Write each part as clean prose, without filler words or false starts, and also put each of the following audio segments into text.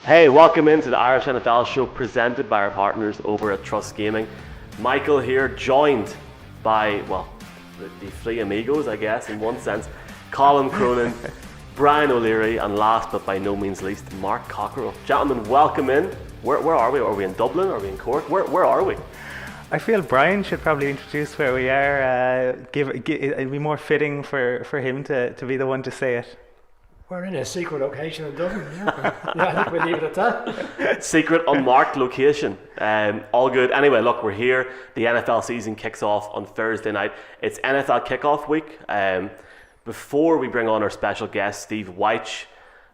Hey, welcome into the Irish NFL show presented by our partners over at Trust Gaming. Michael here, joined by, well, the three amigos, I guess, in one sense. Colin Cronin, Brian O'Leary, and last but by no means least, Mark Cockerell. Gentlemen, welcome in. Where are we? Are we in Dublin? Are we in Cork? Where are we? I feel Brian should probably introduce where we are. It'd be more fitting for him to be the one to say it. We're in a secret location in Dublin. Yeah, I think we'll leave it at that. Secret, unmarked location. All good. Anyway, look, we're here. The NFL season kicks off on Thursday night. It's NFL kickoff week. Before we bring on our special guest, Steve Wyche,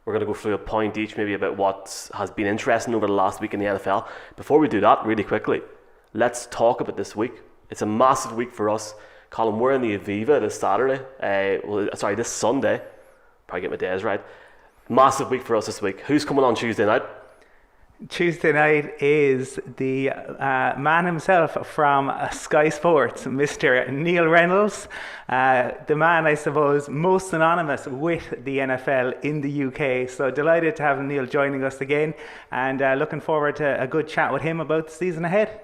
we're going to go through a point each, maybe about what has been interesting over the last week in the NFL. Before we do that, really quickly, let's talk about this week. It's a massive week for us. Colin, we're in the Aviva this Saturday. This Sunday. Probably get my days right. Massive week for us this week. Who's coming on Tuesday night? Tuesday night is the man himself from Sky Sports, Mr. Neil Reynolds, the man, I suppose, most synonymous with the NFL in the UK. So delighted to have Neil joining us again, and looking forward to a good chat with him about the season ahead.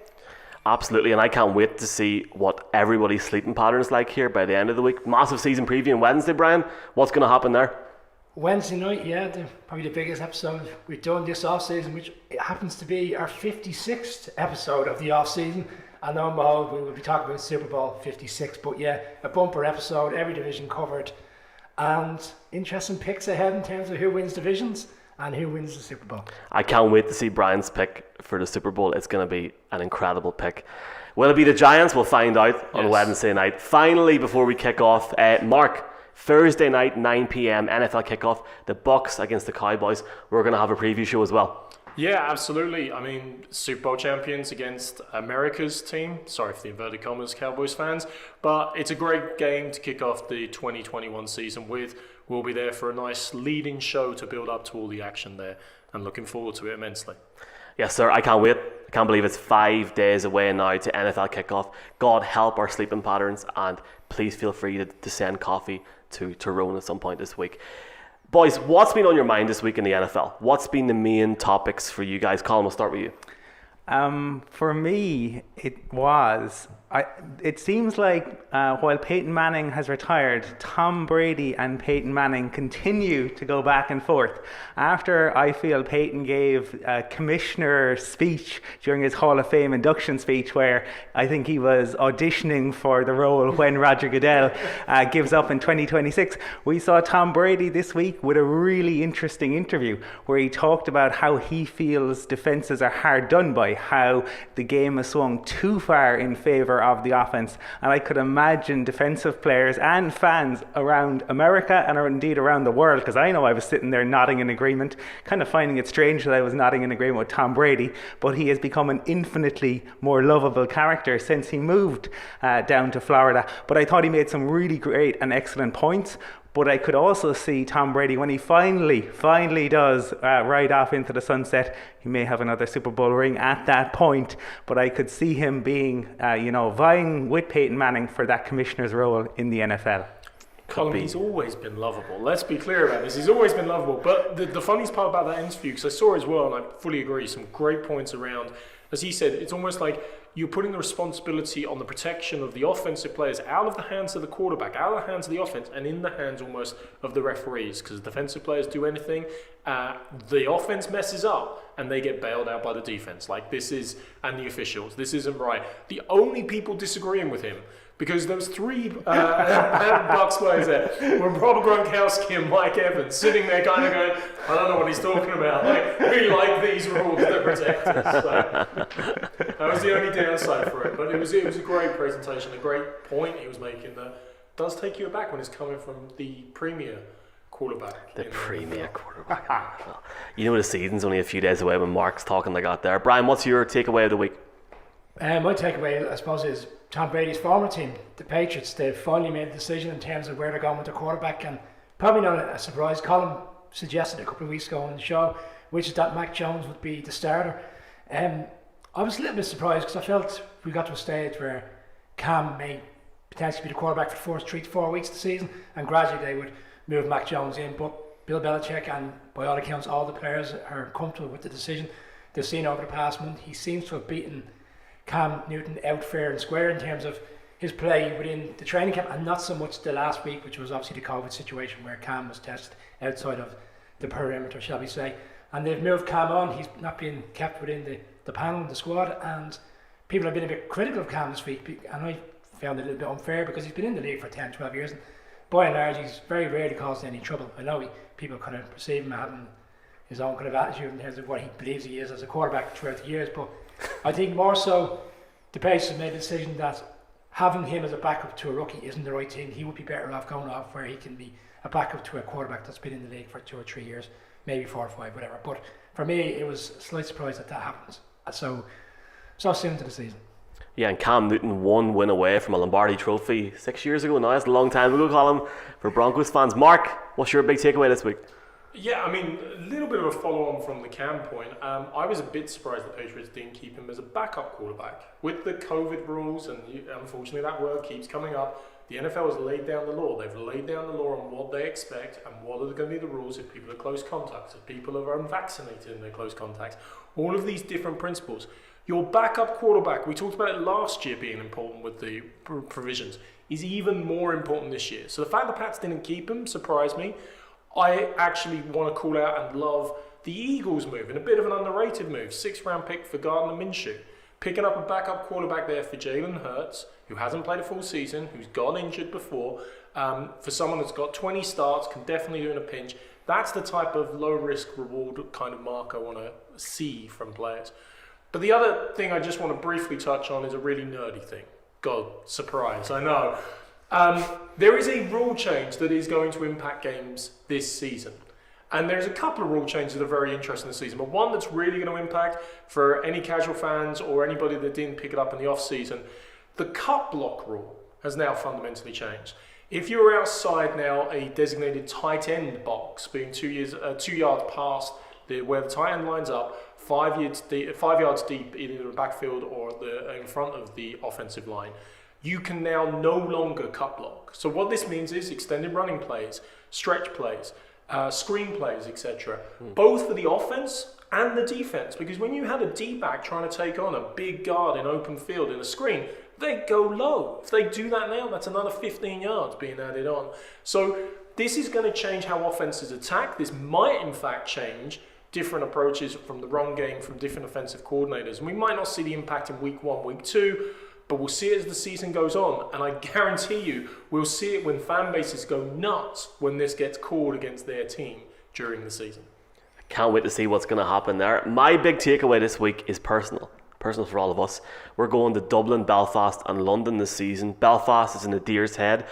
Absolutely, and I can't wait to see what everybody's sleeping pattern's like here by the end of the week. Massive season preview on Wednesday, Brian. What's going to happen there? Wednesday night, yeah, probably the biggest episode we've done this off-season, which happens to be our 56th episode of the off-season. And on behold, we will be talking about Super Bowl 56, but yeah, a bumper episode, every division covered, and interesting picks ahead in terms of who wins divisions and who wins the Super Bowl. I can't wait to see Brian's pick for the Super Bowl. It's going to be an incredible pick. Will it be the Giants? We'll find out on Wednesday night. Finally, before we kick off, Mark, Thursday night, 9 p.m, NFL kickoff, the Bucs against the Cowboys. We're going to have a preview show as well. Yeah, absolutely. I mean, Super Bowl champions against America's team. Sorry for the inverted commas, Cowboys fans. But it's a great game to kick off the 2021 season with. We'll be there for a nice leading show to build up to all the action there, and looking forward to it immensely. Yes, sir. I can't wait. I can't believe it's 5 days away now to NFL kickoff. God help our sleeping patterns, and please feel free to send coffee to Tyrone at some point this week. Boys, what's been on your mind this week in the NFL? What's been the main topics for you guys? Colin, we'll start with you. For me, it seems like while Peyton Manning has retired, Tom Brady and Peyton Manning continue to go back and forth. After I feel Peyton gave a commissioner speech during his Hall of Fame induction speech, where I think he was auditioning for the role when Roger Goodell gives up in 2026, we saw Tom Brady this week with a really interesting interview where he talked about how he feels defenses are hard done by, how the game has swung too far in favour of the offence. And I could imagine defensive players and fans around America and indeed around the world, because I know I was sitting there nodding in agreement, kind of finding it strange that I was nodding in agreement with Tom Brady, but he has become an infinitely more lovable character since he moved down to Florida. But I thought he made some really great and excellent points. But I could also see Tom Brady, when he finally does ride off into the sunset, he may have another Super Bowl ring at that point, but I could see him being, vying with Peyton Manning for that commissioner's role in the NFL. Colin, he's always been lovable. Let's be clear about this. He's always been lovable. But the funniest part about that interview, because I saw it as well, and I fully agree, some great points around, as he said, it's almost like you're putting the responsibility on the protection of the offensive players out of the hands of the quarterback, out of the hands of the offense, and in the hands almost of the referees. Because defensive players do anything, the offense messes up, and they get bailed out by the defense. And the officials. This isn't right. The only people disagreeing with him, because those three Bucs players there were Rob Gronkowski and Mike Evans sitting there kind of going, I don't know what he's talking about. We like these rules that protect us. So that was the only downside for it. But it was a great presentation, a great point he was making that does take you aback when it's coming from the premier quarterback. The premier quarterback. You know the season's only a few days away when Mark's talking like that there. Brian, what's your takeaway of the week? My takeaway, I suppose, is Tom Brady's former team, the Patriots. They've finally made a decision in terms of where they're going with their quarterback, and probably not a surprise. Colin suggested a couple of weeks ago on the show, which is that Mac Jones would be the starter. I was a little bit surprised because I felt we got to a stage where Cam may potentially be the quarterback for the first 3 to 4 weeks of the season, and gradually they would move Mac Jones in. But Bill Belichick and, by all accounts, all the players are comfortable with the decision they've seen over the past month. He seems to have beaten Cam Newton out fair and square in terms of his play within the training camp, and not so much the last week, which was obviously the COVID situation where Cam was tested outside of the perimeter, shall we say. And they've moved Cam on. He's not being kept within the panel, the squad, and people have been a bit critical of Cam this week, and I found it a little bit unfair because he's been in the league for 10, 12 years, and by and large he's very rarely caused any trouble. I know people kind of perceive him having his own kind of attitude in terms of what he believes he is as a quarterback throughout the years, but I think more so the Pacers have made a decision that having him as a backup to a rookie isn't the right thing. He would be better off going off where he can be a backup to a quarterback that's been in the league for 2 or 3 years, maybe 4 or 5, whatever. But for me, it was a slight surprise that happens so soon into the season. Yeah, and Cam Newton 1 win away from a Lombardi trophy 6 years ago now. That's a long time ago, Colin, for Broncos fans. Mark, what's your big takeaway this week? Yeah, I mean, a little bit of a follow-on from the Cam point. I was a bit surprised the Patriots didn't keep him as a backup quarterback. With the COVID rules, and unfortunately that word keeps coming up, the NFL has laid down the law. They've laid down the law on what they expect and what are going to be the rules if people are close contacts, if people are unvaccinated in their close contacts. All of these different principles. Your backup quarterback, we talked about it last year being important with the provisions, is even more important this year. So the fact the Pats didn't keep him surprised me. I actually want to call out and love the Eagles move, and a bit of an underrated move. 6th round pick for Gardner Minshew. Picking up a backup quarterback there for Jalen Hurts, who hasn't played a full season, who's got injured before. For someone that's got 20 starts, can definitely do in a pinch. That's the type of low risk reward kind of mark I want to see from players. But the other thing I just want to briefly touch on is a really nerdy thing. God, surprise, I know. There is a rule change that is going to impact games this season. And there's a couple of rule changes that are very interesting this season. But one that's really going to impact for any casual fans or anybody that didn't pick it up in the off-season, the cut block rule has now fundamentally changed. If you're outside now a designated tight end box, being 2 yards past where the tight end lines up, 5 yards deep either in the backfield or in front of the offensive line, you can now no longer cut block. So what this means is extended running plays, stretch plays, screen plays, etc. Both for the offense and the defense. Because when you had a D-back trying to take on a big guard in open field in a screen, they go low. If they do that now, that's another 15 yards being added on. So this is going to change how offenses attack. This might in fact change different approaches from the run game from different offensive coordinators. And we might not see the impact in week 1, week 2, but we'll see it as the season goes on. And I guarantee you, we'll see it when fan bases go nuts when this gets called against their team during the season. I can't wait to see what's going to happen there. My big takeaway this week is personal for all of us. We're going to Dublin, Belfast and London this season. Belfast is in the Deer's Head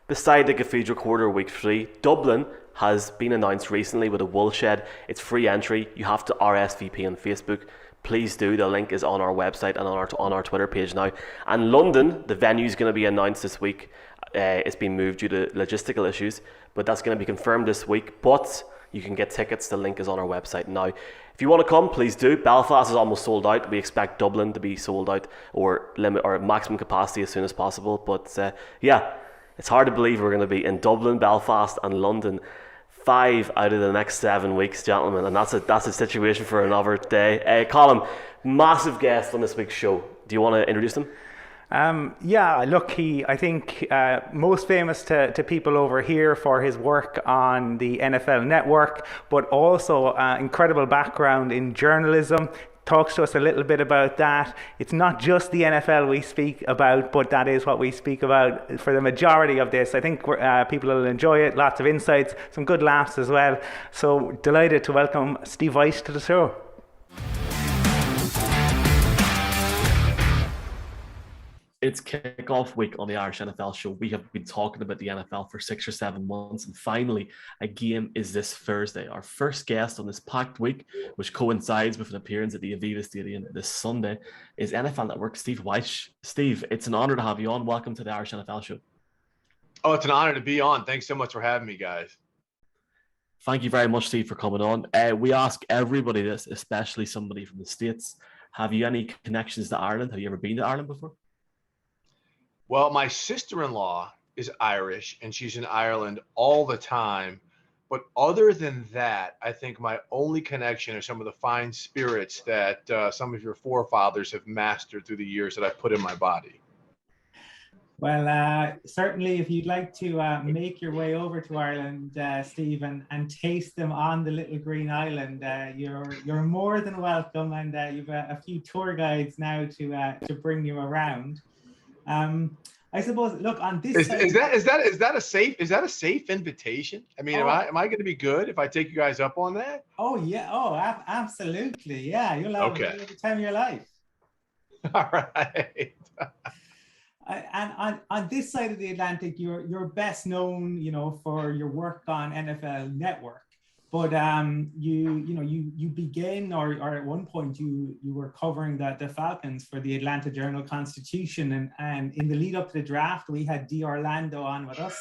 beside the Cathedral Quarter week 3. Dublin has been announced recently with a wool shed. It's free entry. You have to RSVP on Facebook. Please do. The link is on our website and on our Twitter page now. And London, the venue is going to be announced this week. It's been moved due to logistical issues, but that's going to be confirmed this week. But you can get tickets. The link is on our website now. If you want to come, please do. Belfast is almost sold out. We expect Dublin to be sold out or maximum capacity as soon as possible. But yeah, it's hard to believe we're going to be in Dublin, Belfast and London 5 out of the next 7 weeks, gentlemen, and that's a situation for another day. Colin, massive guest on this week's show. Do you want to introduce him? Yeah, look, I think most famous to people over here for his work on the NFL Network, but also incredible background in journalism. Talks to us a little bit about that. It's not just the NFL we speak about, but that is what we speak about for the majority of this. I think people will enjoy it. Lots of insights, some good laughs as well. So delighted to welcome Steve Wyche to the show. It's kickoff week on the Irish NFL show. We have been talking about the NFL for 6 or 7 months, and finally, a game is this Thursday. Our first guest on this packed week, which coincides with an appearance at the Aviva Stadium this Sunday, is NFL Network Steve Wyche. Steve, it's an honor to have you on. Welcome to the Irish NFL show. Oh, it's an honor to be on. Thanks so much for having me, guys. Thank you very much, Steve, for coming on. We ask everybody this, especially somebody from the States. Have you any connections to Ireland? Have you ever been to Ireland before? Well, my sister-in-law is Irish, and she's in Ireland all the time But other than that, I think my only connection are some of the fine spirits that some of your forefathers have mastered through the years that I've put in my body. Well, certainly, if you'd like to make your way over to Ireland, Steve, and taste them on the little green island, you're more than welcome, and you've a few tour guides now to bring you around. I suppose. Look, on this side, Is that a safe invitation? I mean, am I going to be good if I take you guys up on that? Oh yeah, absolutely, yeah. You'll have the time of your life. All right. And on this side of the Atlantic, you're best known, for your work on NFL Network. But you begin, or at one point you were covering the Falcons for the Atlanta Journal-Constitution, and in the lead up to the draft, we had D. Orlando on with us,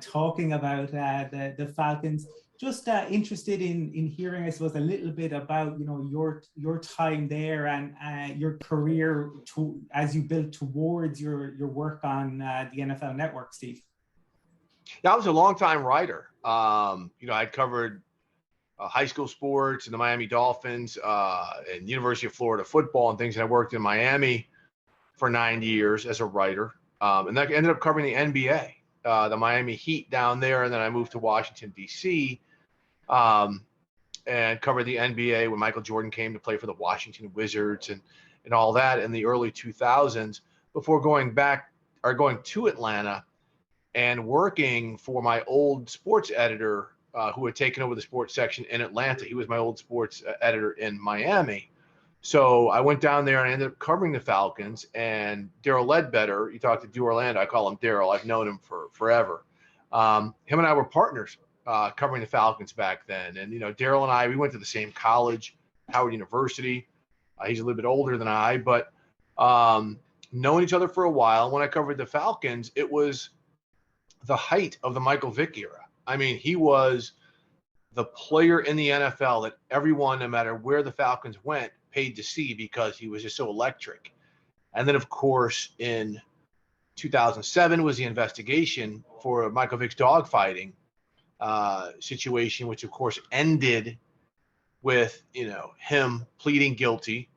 talking about the Falcons. Just interested in hearing, I suppose, a little bit about your time there and your career as you built towards your work on the NFL Network, Steve. Yeah, I was a longtime writer. I'd covered high school sports and the Miami Dolphins and University of Florida football and things. And I worked in Miami for 9 years as a writer, and I ended up covering the NBA, the Miami Heat down there, and then I moved to Washington D.C. And covered the NBA when Michael Jordan came to play for the Washington Wizards and all that in the early 2000s before going to Atlanta and working for my old sports editor who had taken over the sports section in Atlanta. He was my old sports editor in Miami. So I went down there and ended up covering the Falcons, and Daryl Ledbetter, you talked to Drew Orlando, I call him Daryl. I've known him for forever. Him and I were partners covering the Falcons back then. And, Daryl and I, we went to the same college, Howard University. He's a little bit older than I, but knowing each other for a while. When I covered the Falcons, it was the height of the Michael Vick era. I mean, he was the player in the NFL that everyone, no matter where the Falcons went, paid to see because he was just so electric. And then, of course, in 2007 was the investigation for Michael Vick's dogfighting situation, which of course ended with him pleading guilty.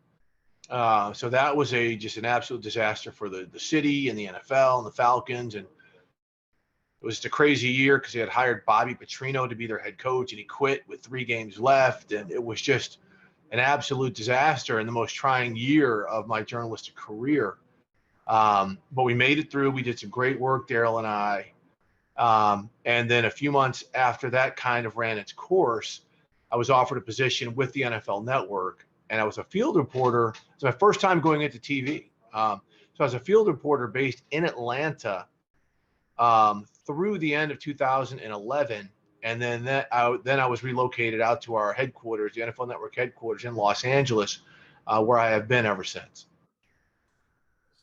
So that was just an absolute disaster for the city and the NFL and the Falcons. And it was just a crazy year because they had hired Bobby Petrino to be their head coach, and he quit with 3 games left. And it was just an absolute disaster and the most trying year of my journalistic career. But we made it through. We did some great work, Daryl and I. And then a few months after that kind of ran its course, I was offered a position with the NFL Network, and I was a field reporter. It was my first time going into TV. So I was a field reporter based in Atlanta through the end of 2011. And then I was relocated out to our headquarters, the NFL Network headquarters in Los Angeles, where I have been ever since.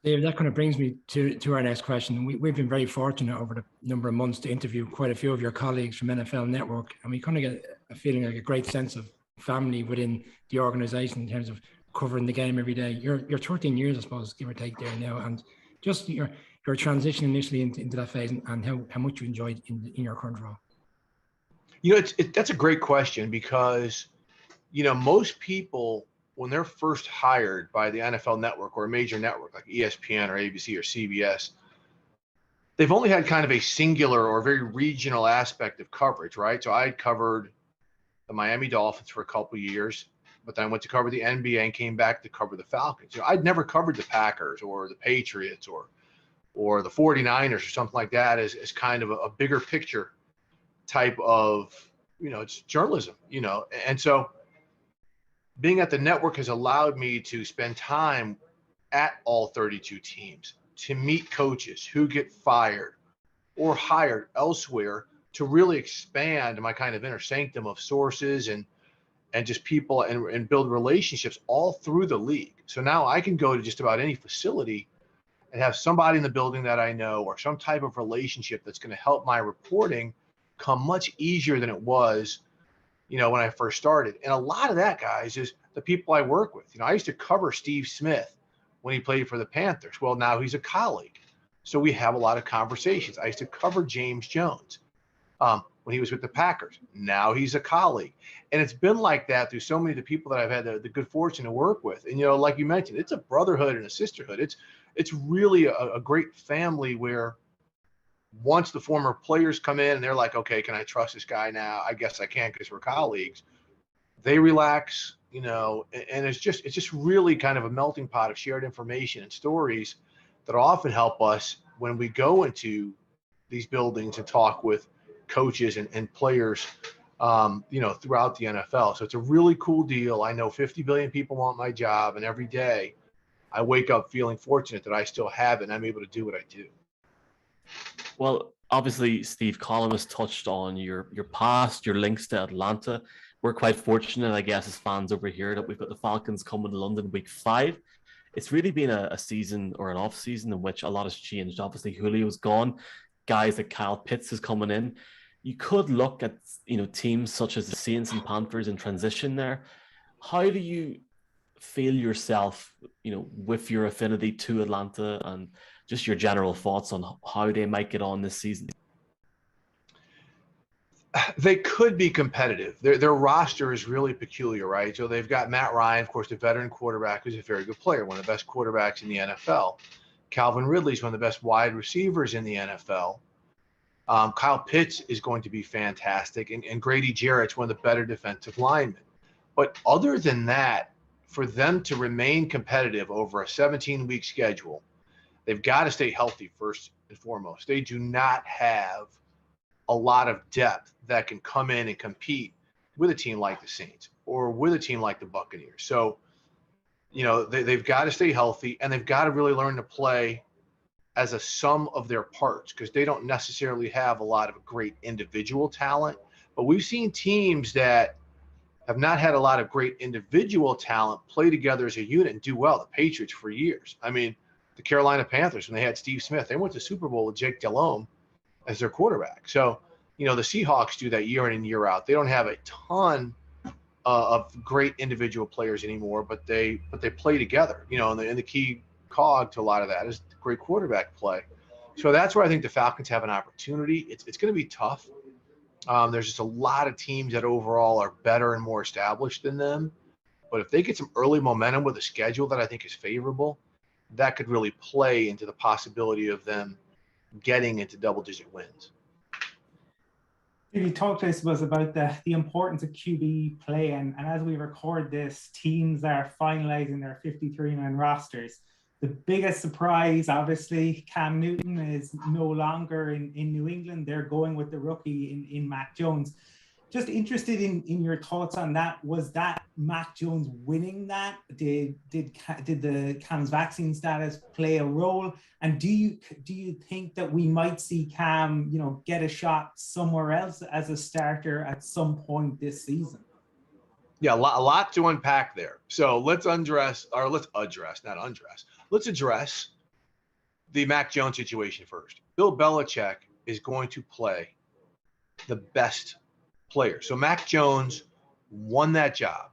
Dave, that kind of brings me to our next question. We've been very fortunate over the number of months to interview quite a few of your colleagues from NFL Network, and we kind of get a feeling like a great sense of family within the organization in terms of covering the game every day. You're 13 years, I suppose, give or take there now, and just your transition initially into that phase and how much you enjoyed in your current role. That's a great question because, most people, when they're first hired by the NFL Network or a major network like ESPN or ABC or CBS, they've only had kind of a singular or very regional aspect of coverage, right? So I covered the Miami Dolphins for a couple of years, but then I went to cover the NBA and came back to cover the Falcons. I'd never covered the Packers or the Patriots or the 49ers or something like that as kind of a bigger picture type of, it's journalism, and so being at the network has allowed me to spend time at all 32 teams, to meet coaches who get fired or hired elsewhere, to really expand my kind of inner sanctum of sources and just people and build relationships all through the league. So now I can go to just about any facility and have somebody in the building that I know or some type of relationship that's going to help my reporting come much easier than it was when I first started. And a lot of that, guys, is the people I work with. I used to cover Steve Smith when he played for the Panthers. Well, now he's a colleague. So we have a lot of conversations. I used to cover James Jones. when he was with the Packers. Now he's a colleague. And it's been like that through so many of the people that I've had the good fortune to work with. And, like you mentioned, it's a brotherhood and a sisterhood. It's really a great family where once the former players come in and they're like, okay, can I trust this guy now? I guess I can because we're colleagues. They relax, and it's just really kind of a melting pot of shared information and stories that often help us when we go into these buildings and talk with coaches and players, throughout the NFL. So it's a really cool deal. I know 50 billion people want my job, and every day I wake up feeling fortunate that I still have it and I'm able to do what I do. Well, obviously, Steve, Colin has touched on your past, your links to Atlanta. We're quite fortunate, I guess, as fans over here, that we've got the Falcons coming to London week 5. It's really been a season or an off season in which a lot has changed. Obviously, Julio's gone. Guys like Kyle Pitts is coming in. You could look at teams such as the Saints and Panthers in transition there. How do you feel yourself, with your affinity to Atlanta and just your general thoughts on how they might get on this season? They could be competitive. Their roster is really peculiar, right? So they've got Matt Ryan, of course, the veteran quarterback, who's a very good player, one of the best quarterbacks in the NFL. Calvin Ridley's one of the best wide receivers in the NFL. Kyle Pitts is going to be fantastic, and Grady Jarrett's one of the better defensive linemen. But other than that, for them to remain competitive over a 17-week schedule, they've got to stay healthy first and foremost. They do not have a lot of depth that can come in and compete with a team like the Saints or with a team like the Buccaneers. So, they've got to stay healthy, and they've got to really learn to play as a sum of their parts, because they don't necessarily have a lot of great individual talent. But we've seen teams that have not had a lot of great individual talent play together as a unit and do well. The Patriots for years. I mean, the Carolina Panthers, when they had Steve Smith, they went to Super Bowl with Jake Delhomme as their quarterback. So, the Seahawks do that year in and year out. They don't have a ton of great individual players anymore, but they play together. And the key cog to a lot of that is great quarterback play. So that's where I think the Falcons have an opportunity. It's going to be tough. There's just a lot of teams that overall are better and more established than them. But if they get some early momentum with a schedule that I think is favorable, that could really play into the possibility of them getting into double-digit wins. You talked, I suppose, about the importance of QB play, and as we record this, teams are finalizing their 53-man rosters. The biggest surprise, obviously, Cam Newton is no longer in New England. They're going with the rookie in Mac Jones. Just interested in your thoughts on that. Was that Mac Jones winning that? Did the Cam's vaccine status play a role? And do you think that we might see Cam, get a shot somewhere else as a starter at some point this season? Yeah, a lot to unpack there. So let's address the Mac Jones situation first. Bill Belichick is going to play the best player. So Mac Jones won that job,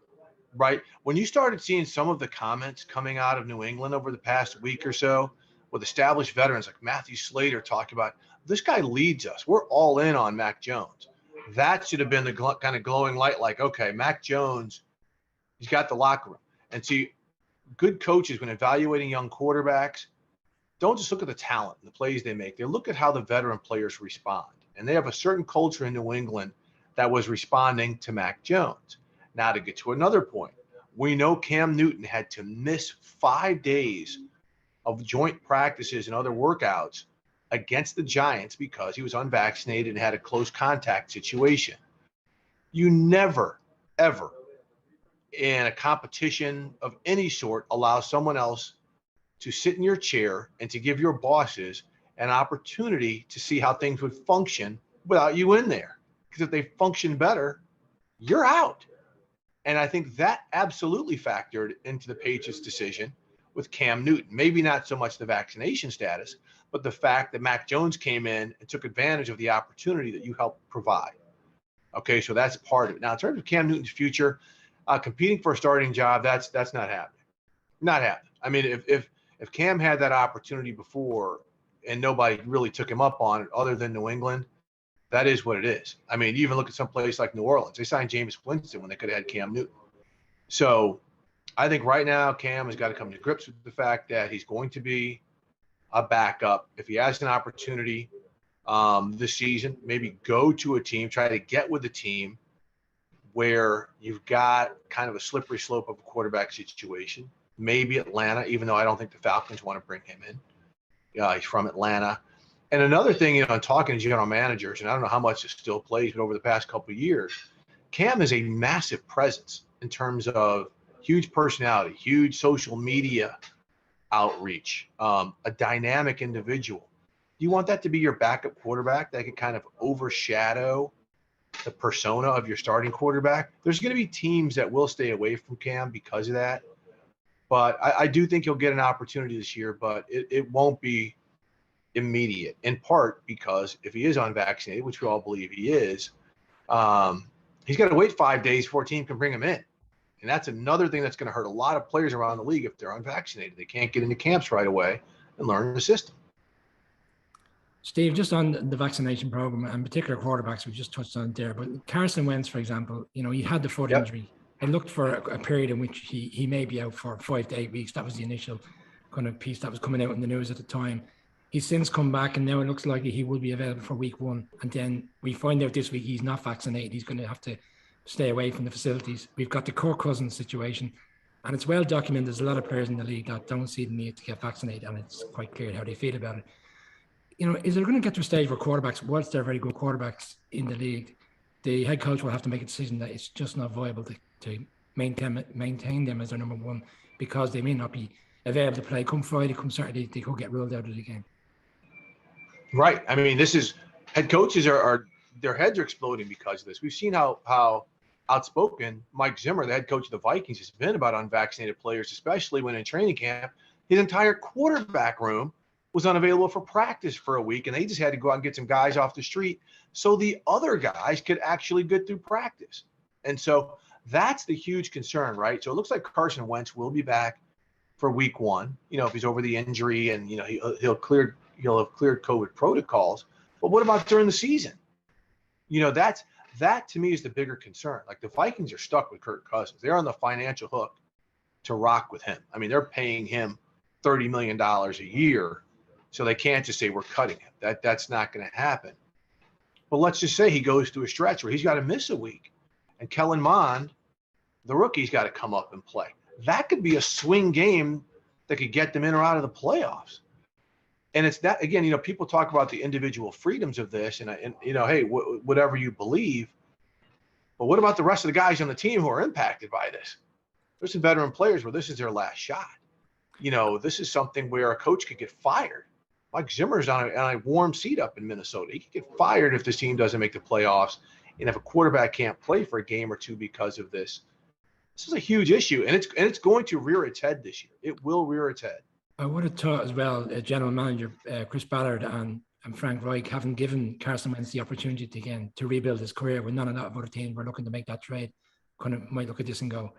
right? When you started seeing some of the comments coming out of New England over the past week or so with established veterans like Matthew Slater talking about, this guy leads us. We're all in on Mac Jones. That should have been the kind of glowing light, like, okay, Mac Jones, he's got the locker room. And see, good coaches, when evaluating young quarterbacks, don't just look at the talent and the plays they make. They look at how the veteran players respond. And they have a certain culture in New England that was responding to Mac Jones. Now, to get to another point, we know Cam Newton had to miss 5 days of joint practices and other workouts against the Giants because he was unvaccinated and had a close contact situation. You never, ever, in a competition of any sort, allow someone else to sit in your chair and to give your bosses an opportunity to see how things would function without you in there. Because if they function better, you're out. And I think that absolutely factored into the Patriots' decision with Cam Newton. Maybe not so much the vaccination status, but the fact that Mac Jones came in and took advantage of the opportunity that you helped provide. Okay, so that's part of it. Now, in terms of Cam Newton's future, competing for a starting job, that's not happening. Not happening. I mean, if Cam had that opportunity before and nobody really took him up on it other than New England, That is what it is. I mean, you even look at some place like New Orleans. They signed Jameis Winston when they could have had Cam Newton. So I think right now Cam has got to come to grips with the fact that he's going to be a backup. If he has an opportunity this season, maybe go to a team, try to get with a team where you've got kind of a slippery slope of a quarterback situation. Maybe Atlanta, even though I don't think the Falcons want to bring him in. He's from Atlanta. And another thing, I'm talking to general managers, and I don't know how much it still plays, but over the past couple of years, Cam is a massive presence in terms of huge personality, huge social media outreach, a dynamic individual. Do you want that to be your backup quarterback that could kind of overshadow the persona of your starting quarterback? There's going to be teams that will stay away from Cam because of that. But I do think he'll get an opportunity this year, but it won't be immediate, in part because if he is unvaccinated, which we all believe he is, he's got to wait 5 days before a team can bring him in. And that's another thing that's going to hurt a lot of players around the league if they're unvaccinated. They can't get into camps right away and learn the system. Steve, just on the vaccination program and particular quarterbacks, we just touched on it there, but Carson Wentz, for example, he had the foot injury. I looked for a period in which he may be out for 5 to 8 weeks. That was the initial kind of piece that was coming out in the news at the time. He's since come back, and now it looks like he will be available for week 1. And then we find out this week he's not vaccinated. He's going to have to stay away from the facilities. We've got the Kirk Cousins situation, and it's well documented. There's a lot of players in the league that don't see the need to get vaccinated, and it's quite clear how they feel about it. Is it going to get to a stage where quarterbacks, whilst they're very good quarterbacks in the league, the head coach will have to make a decision that it's just not viable to maintain them as their number one, because they may not be available to play come Friday, come Saturday, they could get ruled out of the game. Right. I mean, this is head coaches are their heads are exploding because of this. We've seen how outspoken Mike Zimmer, the head coach of the Vikings, has been about unvaccinated players, especially when in training camp, his entire quarterback room was unavailable for practice for a week, and they just had to go out and get some guys off the street so the other guys could actually get through practice. And so that's the huge concern, right? So it looks like Carson Wentz will be back for week 1, if he's over the injury and, he'll have cleared COVID protocols. But what about during the season? That to me is the bigger concern. Like, the Vikings are stuck with Kirk Cousins. They're on the financial hook to rock with him. I mean, they're paying him $30 million a year, so they can't just say we're cutting him. That's not going to happen. But let's just say he goes through a stretch where he's got to miss a week, and Kellen Mond, the rookie's got to come up and play. That could be a swing game that could get them in or out of the playoffs. And it's that, again, people talk about the individual freedoms of this and hey, whatever you believe. But what about the rest of the guys on the team who are impacted by this? There's some veteran players where this is their last shot. This is something where a coach could get fired. Mike Zimmer's on a warm seat up in Minnesota. He could get fired if this team doesn't make the playoffs, and if a quarterback can't play for a game or two because of this. This is a huge issue, and it's going to rear its head this year. It will rear its head. I would have thought as well, general manager Chris Ballard and Frank Reich haven't given Carson Wentz the opportunity to rebuild his career, when none of that other teams were looking to make that trade. Kind of might look at this and go,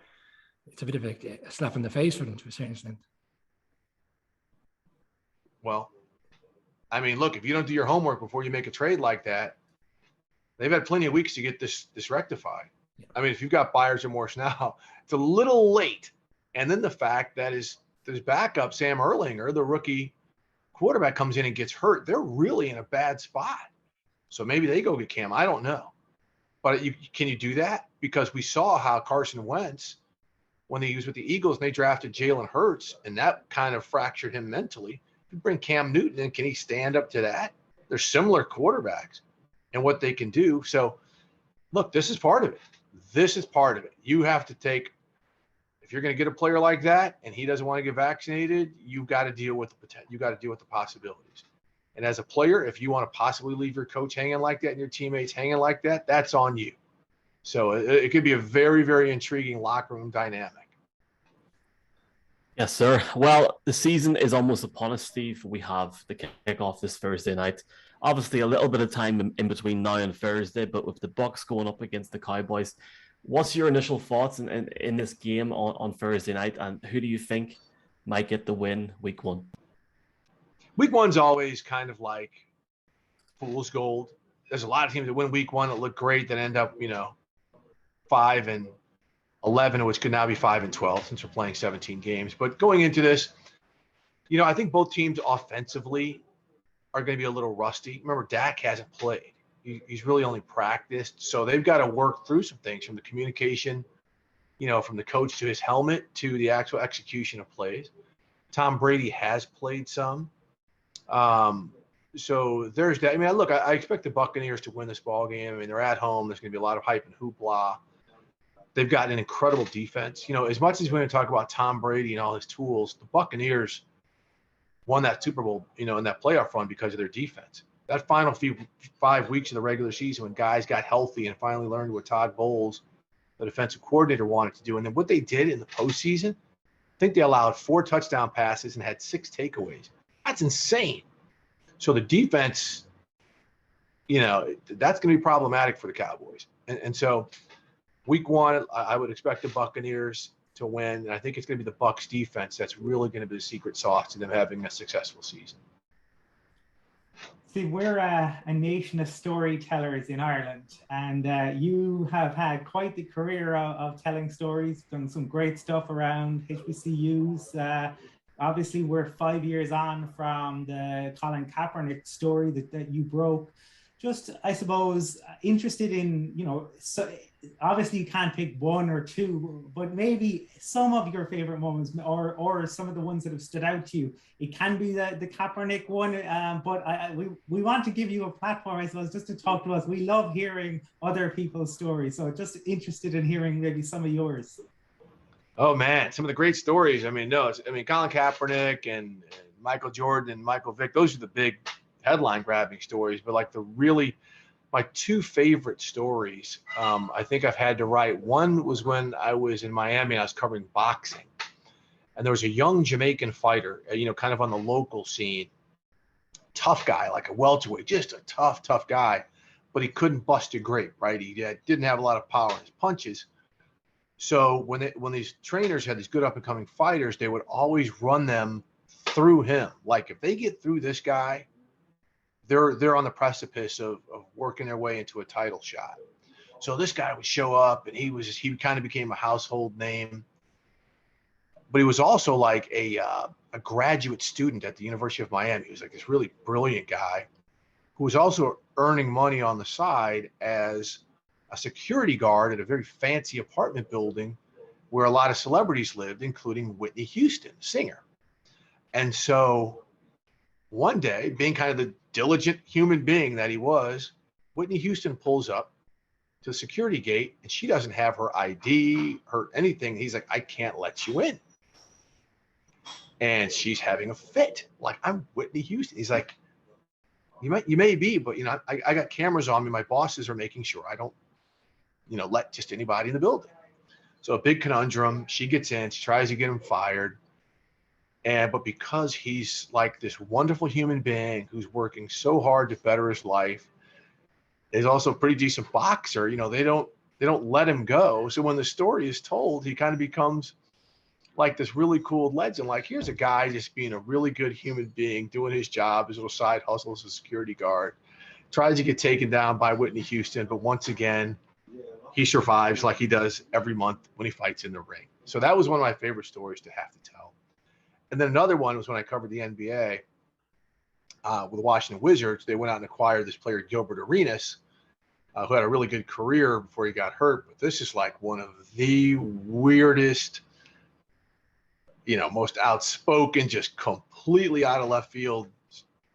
it's a bit of a slap in the face for them to a certain extent. Well, I mean, look, if you don't do your homework before you make a trade like that, they've had plenty of weeks to get this rectified. Yeah. I mean, if you've got buyer's remorse now, it's a little late. And then the fact that his backup, Sam Erlinger, the rookie quarterback, comes in and gets hurt, they're really in a bad spot. So maybe they go get Cam. I don't know. But can you do that? Because we saw how Carson Wentz, when he was with the Eagles and they drafted Jalen Hurts, and that kind of fractured him mentally. If you bring Cam Newton in, can he stand up to that? They're similar quarterbacks and what they can do. So, look, this is part of it. This is part of it. You have to take, if you're going to get a player like that and he doesn't want to get vaccinated, you've got to deal with the potential. You got to deal with the possibilities. And as a player, if you want to possibly leave your coach hanging like that and your teammates hanging like that, that's on you. So it could be a very, very intriguing locker room dynamic. Yes, sir. Well, the season is almost upon us, Steve. We have the kickoff this Thursday night. Obviously, a little bit of time in between now and Thursday, but with the Bucs going up against the Cowboys, what's your initial thoughts in this game on Thursday night, and who do you think might get the win week 1? Week 1's always kind of like fool's gold. there's a lot of teams that win week 1 that look great that end up, 5-11, which could now be 5-12 since we're playing 17 games. But going into this, I think both teams offensively are going to be a little rusty. Remember, Dak hasn't played. He's really only practiced. So they've got to work through some things from the communication, from the coach to his helmet to the actual execution of plays. Tom Brady has played some. So there's that. I mean, look, I expect the Buccaneers to win this ball game. I mean, they're at home. There's going to be a lot of hype and hoopla. They've got an incredible defense. As much as we're going to talk about Tom Brady and all his tools, the Buccaneers won that Super Bowl, in that playoff run because of their defense. That final 5 weeks of the regular season when guys got healthy and finally learned what Todd Bowles, the defensive coordinator, wanted to do. And then what they did in the postseason, I think they allowed 4 touchdown passes and had 6 takeaways. That's insane. So the defense, that's going to be problematic for the Cowboys. And so week 1, I would expect the Buccaneers to win. And I think it's going to be the Bucs defense that's really going to be the secret sauce to them having a successful season. See, we're a nation of storytellers in Ireland, and you have had quite the career of telling stories, done some great stuff around HBCUs. Obviously, we're 5 years on from the Colin Kaepernick story that you broke. Just, I suppose, interested in, so obviously you can't pick 1 or 2, but maybe some of your favorite moments or some of the ones that have stood out to you. It can be the Kaepernick one, but we want to give you a platform, I suppose, just to talk to us. We love hearing other people's stories. So just interested in hearing maybe some of yours. Oh, man, some of the great stories. I mean, Colin Kaepernick and Michael Jordan and Michael Vick, those are the big headline grabbing stories. But like my 2 favorite stories, I think I've had to write. One was when I was in Miami and I was covering boxing. And there was a young Jamaican fighter, kind of on the local scene. Tough guy, like a welterweight, just a tough guy. But he couldn't bust a grape, right? He didn't have a lot of power in his punches. So when these trainers had these good up-and-coming fighters, they would always run them through him. Like, if they get through this guy, they're on the precipice of working their way into a title shot. So this guy would show up, and he kind of became a household name. But he was also like a graduate student at the University of Miami. He was like this really brilliant guy who was also earning money on the side as a security guard at a very fancy apartment building where a lot of celebrities lived, including Whitney Houston, singer. And so one day, being kind of the diligent human being that he was, Whitney Houston pulls up to the security gate, and she doesn't have her ID, her anything. He's like, I can't let you in. And she's having a fit. Like, I'm Whitney Houston. He's like, you may be, but I got cameras on me. My bosses are making sure I don't, let just anybody in the building. So a big conundrum. She gets in. She tries to get him fired. But because he's like this wonderful human being who's working so hard to better his life, is also a pretty decent boxer, they don't let him go. So when the story is told, he kind of becomes like this really cool legend. Like, here's a guy just being a really good human being, doing his job, his little side hustle as a security guard, tries to get taken down by Whitney Houston, but once again, he survives like he does every month when he fights in the ring. So that was one of my favorite stories to have to tell. And then another one was when I covered the NBA with the Washington Wizards. They went out and acquired this player, Gilbert Arenas, who had a really good career before he got hurt. But this is like one of the weirdest, most outspoken, just completely out of left field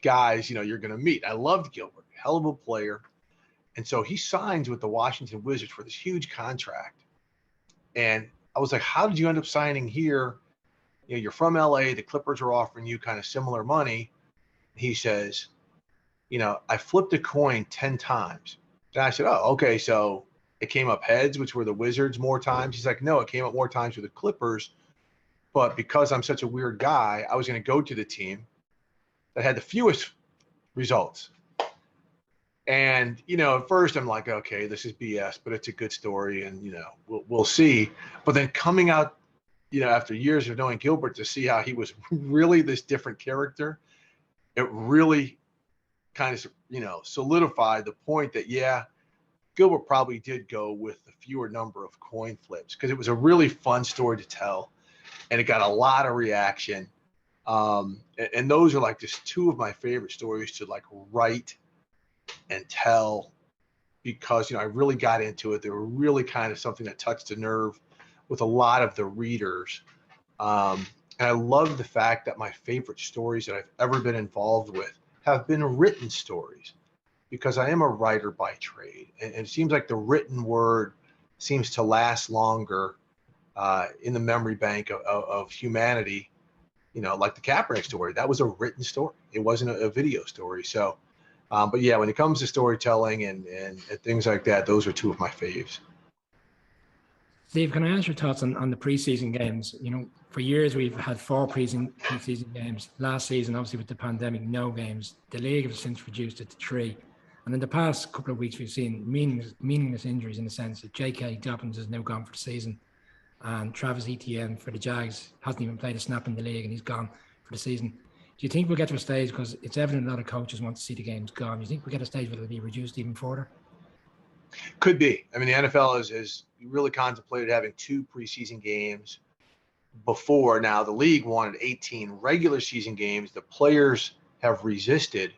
guys, you're going to meet. I loved Gilbert, hell of a player. And so he signs with the Washington Wizards for this huge contract. And I was like, how did you end up signing here? You're from LA. The Clippers are offering you kind of similar money. He says, I flipped a coin 10 times. And I said, oh, okay. So it came up heads, which were the Wizards more times. He's like, no, it came up more times with the Clippers. But because I'm such a weird guy, I was going to go to the team that had the fewest results. And, at first I'm like, okay, this is BS, but it's a good story. And, we'll see. But then coming out, after years of knowing Gilbert, to see how he was really this different character, it really kind of, solidified the point that, yeah, Gilbert probably did go with the fewer number of coin flips because it was a really fun story to tell and it got a lot of reaction. And those are like just two of my favorite stories to like write and tell because, I really got into it. They were really kind of something that touched a nerve with a lot of the readers. And I love the fact that my favorite stories that I've ever been involved with have been written stories because I am a writer by trade. And it seems like the written word seems to last longer in the memory bank of humanity, like the Kaepernick story. That was a written story. It wasn't a video story. So, but yeah, when it comes to storytelling and things like that, those are two of my faves. Steve, can I ask your thoughts on the preseason games? For years we've had 4 preseason games. Last season, obviously with the pandemic, no games. The league has since reduced it to 3. And in the past couple of weeks, we've seen meaningless injuries in the sense that J.K. Dobbins is now gone for the season. And Travis Etienne for the Jags hasn't even played a snap in the league and he's gone for the season. Do you think we'll get to a stage, because it's evident a lot of coaches want to see the games gone, do you think we'll get to a stage where it'll be reduced even further? Could be. I mean, the NFL has really contemplated having 2 preseason games before. Now, the league wanted 18 regular season games. The players have resisted.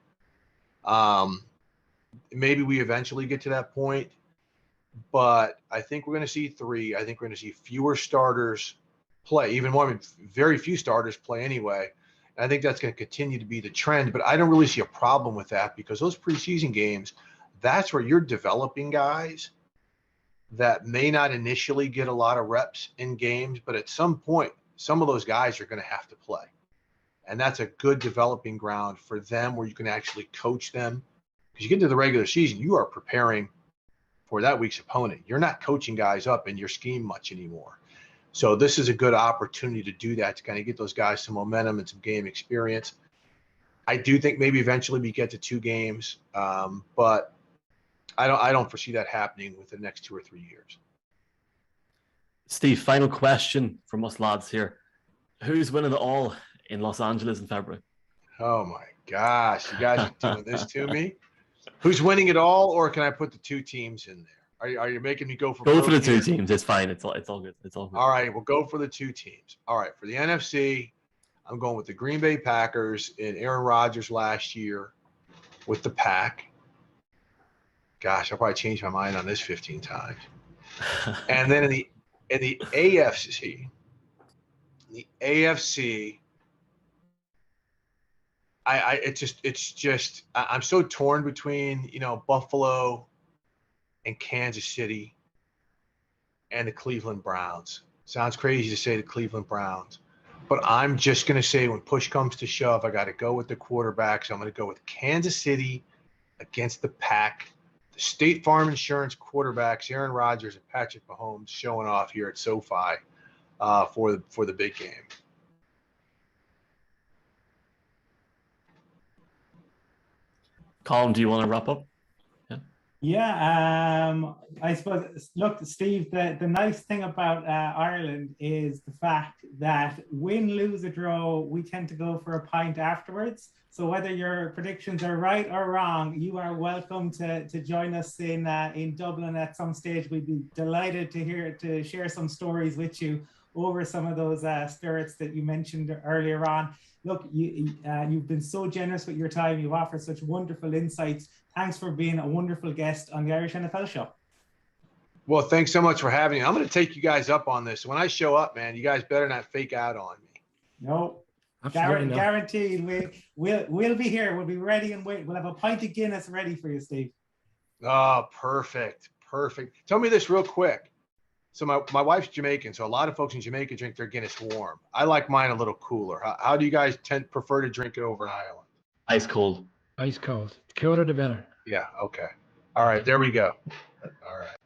Maybe we eventually get to that point, but I think we're going to see 3. I think we're going to see fewer starters play, even more. I mean, very few starters play anyway. And I think that's going to continue to be the trend, but I don't really see a problem with that because those preseason games, that's where you're developing guys that may not initially get a lot of reps in games, but at some point, some of those guys are going to have to play. And that's a good developing ground for them where you can actually coach them. Because you get into the regular season, you are preparing for that week's opponent. You're not coaching guys up in your scheme much anymore. So this is a good opportunity to do that, to kind of get those guys some momentum and some game experience. I do think maybe eventually we get to 2 games, but I don't foresee that happening within the next 2 or 3 years. Steve, final question from us lads here. Who's winning it all in Los Angeles in February? Oh my gosh, you guys are doing this to me. Who's winning it all, or can I put the 2 teams in there? Are you making me go for the 2 here? teams? It's fine. It's all good. It's all good. All right, we'll go for the 2 teams. All right, for the NFC, I'm going with the Green Bay Packers and Aaron Rodgers last year with the Pack. Gosh, I'll probably change my mind on this 15 times. And then in the AFC, I'm so torn between, Buffalo and Kansas City and the Cleveland Browns. Sounds crazy to say the Cleveland Browns, but I'm just going to say when push comes to shove, I got to go with the quarterback. So I'm going to go with Kansas City against the Pack. The State Farm Insurance quarterbacks, Aaron Rodgers and Patrick Mahomes, showing off here at SoFi for the big game. Colin, do you want to wrap up? Yeah, I suppose, look, Steve, the nice thing about Ireland is the fact that win, lose, or draw, we tend to go for a pint afterwards. So whether your predictions are right or wrong, you are welcome to join us in Dublin at some stage. We'd be delighted to share some stories with you over some of those spirits that you mentioned earlier on. Look, you've been so generous with your time. You've offered such wonderful insights. Thanks for being a wonderful guest on the Irish NFL Show. Well, thanks so much for having me. I'm going to take you guys up on this. When I show up, man, you guys better not fake out on me. No, absolutely guaranteed. We'll be here. We'll be ready and wait. We'll have a pint of Guinness ready for you, Steve. Oh, perfect. Tell me this real quick. So my wife's Jamaican, so a lot of folks in Jamaica drink their Guinness warm. I like mine a little cooler. How do you guys prefer to drink it over in Ireland? Ice cold. Ice cold. The colder the better. Yeah, okay. All right, there we go. All right.